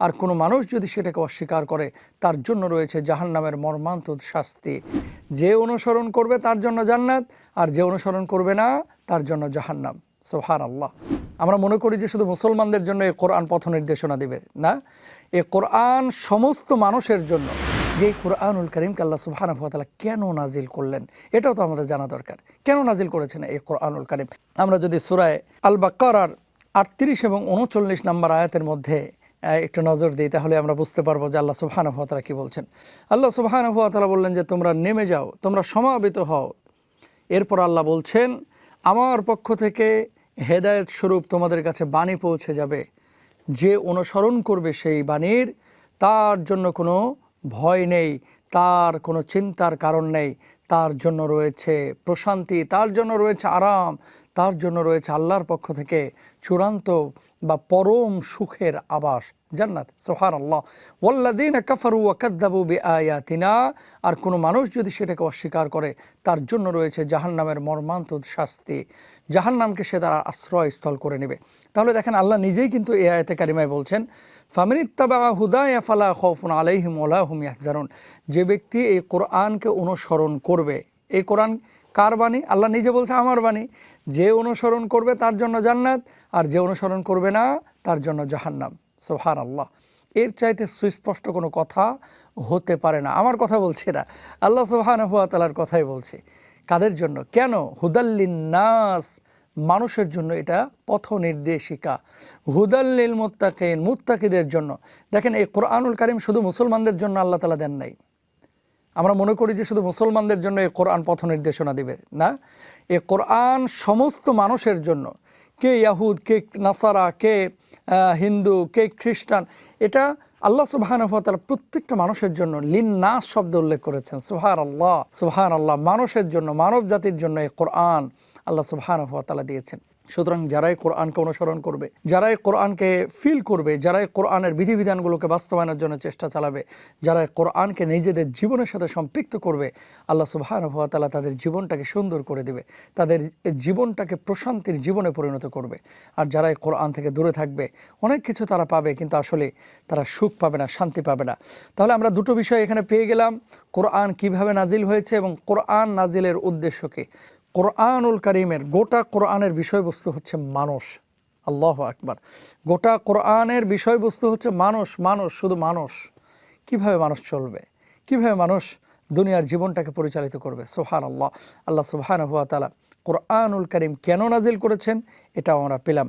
আর কোনো মানুষ যদি সেটাকে অস্বীকার করে তার জন্য রয়েছে জাহান্নামের মর্মান্তিক শাস্তি। যে অনুসরণ করবে তার জন্য জান্নাত, আর যে অনুসরণ করবে না তার জন্য জাহান্নাম। সুবহানাল্লাহ। আমরা মনে করি যে শুধু মুসলমানদের জন্য এই কোরআন পথ নির্দেশনা দিবে, না, এই কোরআন সমস্ত মানুষের জন্য। যে কোরআনুল কারীমকে আল্লাহ সুবহানাহু ওয়া তাআলা কেন নাজিল করলেন এটাও তো আমাদের জানা দরকার। কেন নাজিল করেছেন এই কোরআনুল কারীম? আমরা যদি সূরা আল বাকারার 38 এবং 39 নম্বর আয়াতের মধ্যে একটু নজর দিই তাহলে আমরা বুঝতে পারবো যে আল্লাহ সুবহানাহু ওয়া তাআলা কি বলছেন। আল্লাহ সুবহানাহু ওয়া তাআলা বললেন যে তোমরা নেমে যাও, তোমরা সমাবেত হও। এরপর আল্লাহ বলছেন আমার পক্ষ থেকে হেদায়েত স্বরূপ তোমাদের কাছে বাণী পৌঁছে যাবে। যে অনুসরণ করবে সেই বাণীর তার জন্য কোনো ভয় নেই, তার কোনো চিন্তার কারণ নেই, তার জন্য রয়েছে প্রশান্তি, তার জন্য রয়েছে আরাম, তার জন্য রয়েছে আল্লাহর পক্ষ থেকে চূড়ান্ত বা পরম সুখের আবাস, জান্নাত। সুবহানাল্লাহ। ওয়াল্লাযীনা কাফারু ওয়া কাযযাবু বিআয়াতিনা, আর কোনো মানুষ যদি সেটাকে অস্বীকার করে তার জন্য রয়েছে জাহান্নামের মর্মান্তিক শাস্তি। জাহান্নামকে সে তার আশ্রয়স্থল করে নেবে। তাহলে দেখেন আল্লাহ নিজেই কিন্তু এই আয়াতে কারিমায় বলছেন ফামানিত্তাবা হুদায়া ফালা খাউফুন আলাইহিম ওয়ালা হুম ইয়াহজানুন। যে ব্যক্তি এই কোরআনকে অনুসরণ করবে, এই কোরআন কার বাণী? আল্লাহ নিজে বলছে আমার বাণী। যে অনুসরণ করবে তার জন্য জান্নাত, আর যে অনুসরণ করবে না তার জন্য জাহান্নাম। সুবহানাল্লাহ। এর চাইতে সুস্পষ্ট কোনো কথা হতে পারে না। আমার কথা বলছি না, আল্লাহ সুবহানাহু ওয়া তাআলার কথাই বলছি। কাদের জন্য? কেন? হুদাল্লিন নাস, মানুষের জন্য এটা পথ নির্দেশিকা। হুদাল্লিল মুত্তাকিন, মুত্তাকিদের জন্য। দেখেন এই কোরআনুল কারীম শুধু মুসলমানদের জন্য আল্লাহ তাআলা দেন নাই। আমরা মনে করি যে শুধু মুসলমানদের জন্য এই কোরআন পথ নির্দেশনা দিবে, না, এই কোরআন সমস্ত মানুষের জন্য। কে ইয়াহুদ, কে নাসারা, কে হিন্দু, কে খ্রিস্টান, এটা আল্লাহ সুবহানাহু ওয়া তাআলা প্রত্যেকটা মানুষের জন্য লিন্নাস শব্দ উল্লেখ করেছেন। সুবহানাল্লাহ, সুবহানাল্লাহ। মানুষের জন্য, মানব জাতির জন্য এই কোরআন আল্লাহ সুবহানাহু ওয়া তাআলা দিয়েছেন। সুতরাং যারাই কোরআনকে অনুসরণ করবে, যারাই কোরআনকে ফিল করবে, যারাই কোরআনের বিধিবিধানগুলোকে বাস্তবায়নের জন্য চেষ্টা চালাবে, যারা কোরআনকে নিজেদের জীবনের সাথে সম্পৃক্ত করবে, আল্লাহ সুবহানাহু ওয়া তাআলা তাদের জীবনটাকে সুন্দর করে দেবে, তাদের জীবনটাকে প্রশান্তির জীবনে পরিণত করবে। আর যারাই কোরআন থেকে দূরে থাকবে অনেক কিছু তারা পাবে, কিন্তু আসলে তারা সুখ পাবে না, শান্তি পাবে না। তাহলে আমরা দুটো বিষয় এখানে পেয়ে গেলাম, কোরআন কিভাবে নাজিল হয়েছে এবং কোরআন নাজিলের উদ্দেশ্য কি। কোরআনুল কারীমের গোটা কোরআনের বিষয়বস্তু হচ্ছে মানুষ। আল্লাহু আকবার। গোটা কোরআনের বিষয়বস্তু হচ্ছে মানুষ, মানুষ, শুধু মানুষ। কিভাবে মানুষ চলবে, কিভাবে মানুষ দুনিয়ার জীবনটাকে পরিচালিত করবে। সুবহানাল্লাহ। আল্লাহ সুবহানাহু ওয়া তাআলা কোরআনুল কারীম কেন নাজিল করেছেন এটাও আমরা পেলাম।